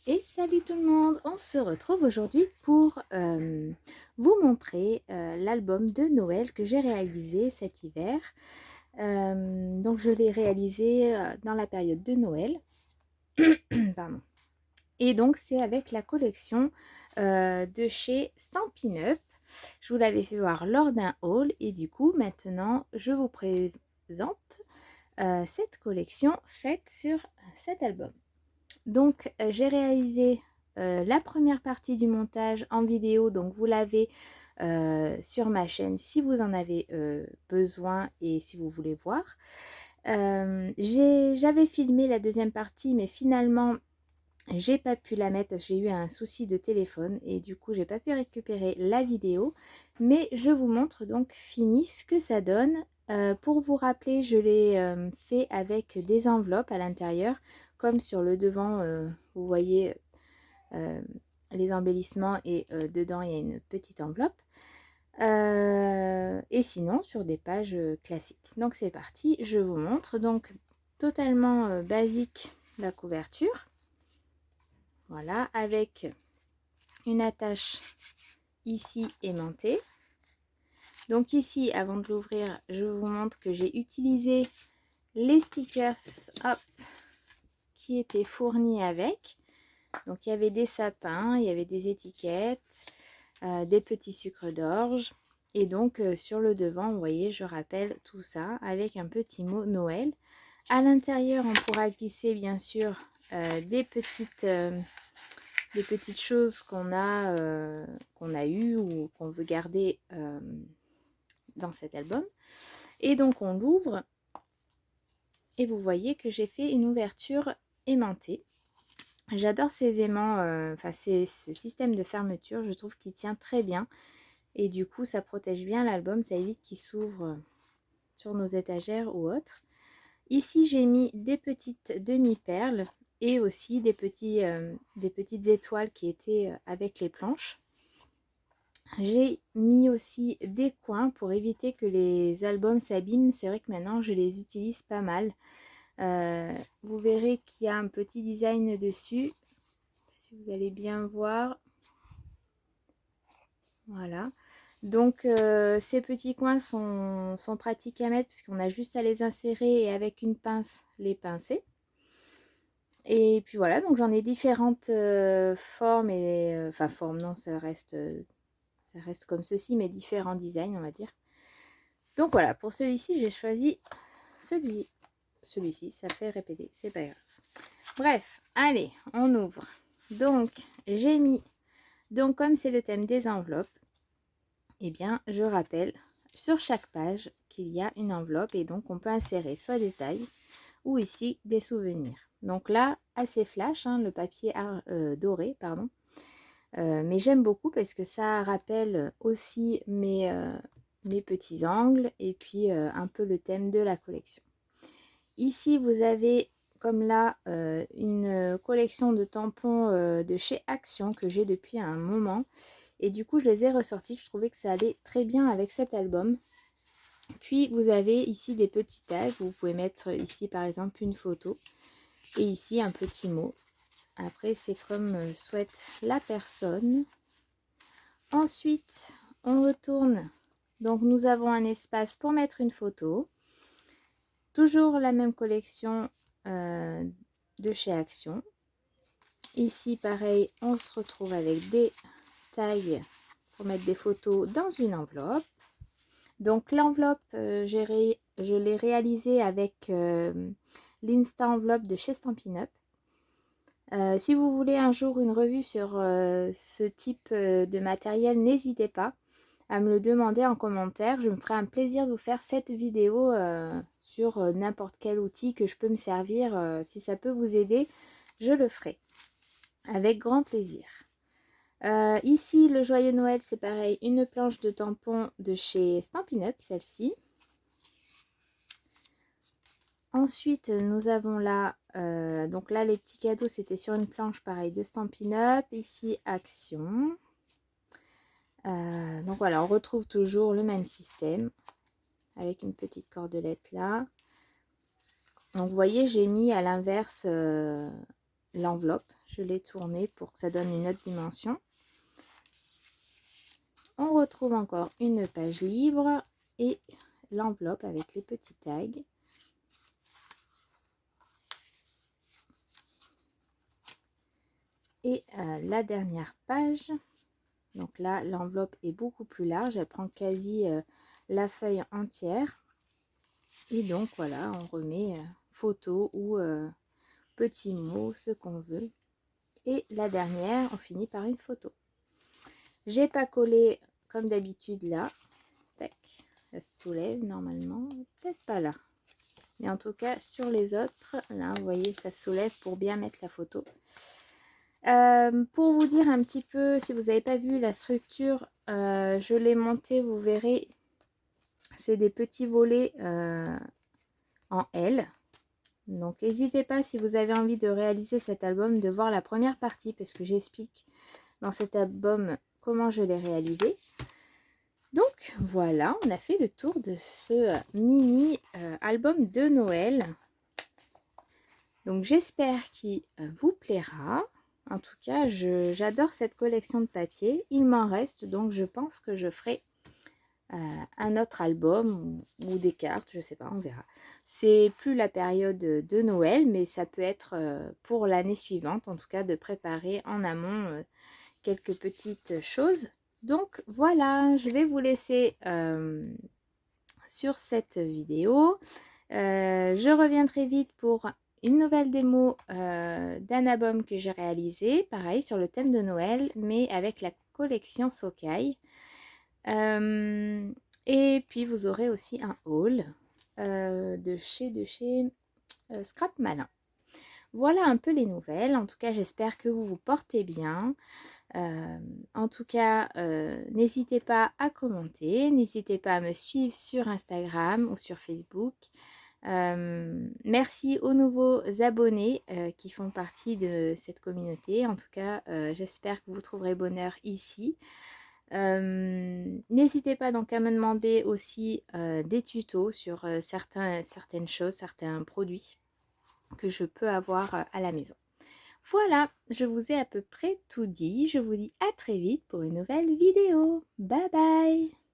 Et salut tout le monde, on se retrouve aujourd'hui pour vous montrer l'album de Noël que j'ai réalisé cet hiver. Donc je l'ai réalisé dans la période de Noël. Pardon. Et donc c'est avec la collection de chez Stampin' Up. Je vous l'avais fait voir lors d'un haul et du coup maintenant je vous présente cette collection faite sur cet album. Donc j'ai réalisé la première partie du montage en vidéo, donc vous l'avez sur ma chaîne si vous en avez besoin et si vous voulez voir. J'avais filmé la deuxième partie, mais finalement j'ai pas pu la mettre parce que j'ai eu un souci de téléphone et du coup j'ai pas pu récupérer la vidéo. Mais je vous montre donc fini ce que ça donne. Pour vous rappeler, je l'ai fait avec des enveloppes à l'intérieur, comme sur le devant, vous voyez les embellissements et dedans il y a une petite enveloppe. Et sinon sur des pages classiques. Donc c'est parti, je vous montre. Donc totalement basique la couverture. Voilà, avec une attache ici aimantée. Donc ici, avant de l'ouvrir, je vous montre que j'ai utilisé les stickers qui étaient fournis avec. Donc il y avait des sapins, il y avait des étiquettes, des petits sucres d'orge. Et donc sur le devant, vous voyez, je rappelle tout ça avec un petit mot Noël. À l'intérieur, on pourra glisser bien sûr des petites choses qu'on a eues ou qu'on veut garder dans cet album. Et donc on l'ouvre et vous voyez que j'ai fait une ouverture aimantée. J'adore ces aimants, c'est ce système de fermeture, je trouve qu'il tient très bien. Et du coup, ça protège bien l'album, ça évite qu'il s'ouvre sur nos étagères ou autres. Ici, j'ai mis des petites demi-perles et aussi des petites étoiles qui étaient avec les planches. J'ai mis aussi des coins pour éviter que les albums s'abîment. C'est vrai que maintenant, je les utilise pas mal. Vous verrez qu'il y a un petit design dessus. Si vous allez bien voir. Voilà. Donc ces petits coins sont pratiques à mettre puisqu'on a juste à les insérer et avec une pince les pincer. Et puis voilà, donc j'en ai différentes formes et enfin formes non, ça reste comme ceci, mais différents designs on va dire. Donc voilà, pour celui-ci j'ai choisi celui-ci, ça fait répéter, c'est pas grave. Bref, allez, on ouvre. Donc j'ai mis, donc comme c'est le thème des enveloppes, eh bien je rappelle sur chaque page qu'il y a une enveloppe et donc on peut insérer soit des tailles ou ici des souvenirs. Donc là assez flash, hein, le papier doré pardon, mais j'aime beaucoup parce que ça rappelle aussi mes petits angles et puis un peu le thème de la collection. Ici vous avez comme là une collection de tampons de chez Action que j'ai depuis un moment. Et du coup, je les ai ressortis. Je trouvais que ça allait très bien avec cet album. Puis, vous avez ici des petits tags. Vous pouvez mettre ici, par exemple, une photo. Et ici, un petit mot. Après, c'est comme souhaite la personne. Ensuite, on retourne. Donc, nous avons un espace pour mettre une photo. Toujours la même collection de chez Action. Ici, pareil, on se retrouve avec des tags pour mettre des photos dans une enveloppe. Donc l'enveloppe, je l'ai réalisée avec l'Insta enveloppe de chez Stampin' Up. Si vous voulez un jour une revue sur ce type de matériel, n'hésitez pas à me le demander en commentaire. Je me ferai un plaisir de vous faire cette vidéo sur n'importe quel outil que je peux me servir. Si ça peut vous aider, je le ferai avec grand plaisir. Ici, le Joyeux Noël, c'est pareil, une planche de tampons de chez Stampin' Up, celle-ci. Ensuite, nous avons là, donc là, les petits cadeaux, c'était sur une planche, pareil, de Stampin' Up. Ici, Action. Donc voilà, on retrouve toujours le même système, avec une petite cordelette là. Donc, vous voyez, j'ai mis à l'inverse l'enveloppe. Je l'ai tournée pour que ça donne une autre dimension. On retrouve encore une page libre et l'enveloppe avec les petits tags. Et la dernière page, donc là l'enveloppe est beaucoup plus large, elle prend quasi la feuille entière. Et donc voilà, on remet photo ou petits mots, ce qu'on veut. Et la dernière, on finit par une photo. J'ai pas collé comme d'habitude là. Tac, ça se soulève normalement, peut-être pas là. Mais en tout cas, sur les autres, là, vous voyez, ça se soulève pour bien mettre la photo. Pour vous dire un petit peu, si vous n'avez pas vu la structure, je l'ai montée, vous verrez, c'est des petits volets en L. Donc n'hésitez pas, si vous avez envie de réaliser cet album, de voir la première partie, parce que j'explique dans cet album comment je l'ai réalisé. Donc voilà, on a fait le tour de ce mini album de Noël. Donc j'espère qu'il vous plaira. En tout cas, j'adore cette collection de papier. Il m'en reste, donc je pense que je ferai un autre album ou des cartes, je sais pas, on verra. C'est plus la période de Noël, mais ça peut être pour l'année suivante, en tout cas de préparer en amont quelques petites choses. Donc voilà, je vais vous laisser sur cette vidéo. Je reviendrai vite pour une nouvelle démo d'un album que j'ai réalisé, pareil sur le thème de Noël, mais avec la collection Sokai. Et puis vous aurez aussi un haul de chez Scrap Malin. Voilà un peu les nouvelles. En tout cas, j'espère que vous vous portez bien. En tout cas, n'hésitez pas à commenter, n'hésitez pas à me suivre sur Instagram ou sur Facebook. Merci aux nouveaux abonnés qui font partie de cette communauté. En tout cas, j'espère que vous trouverez bonheur ici. N'hésitez pas donc à me demander aussi des tutos sur certaines choses, certains produits que je peux avoir à la maison. Voilà, je vous ai à peu près tout dit. Je vous dis à très vite pour une nouvelle vidéo. Bye bye!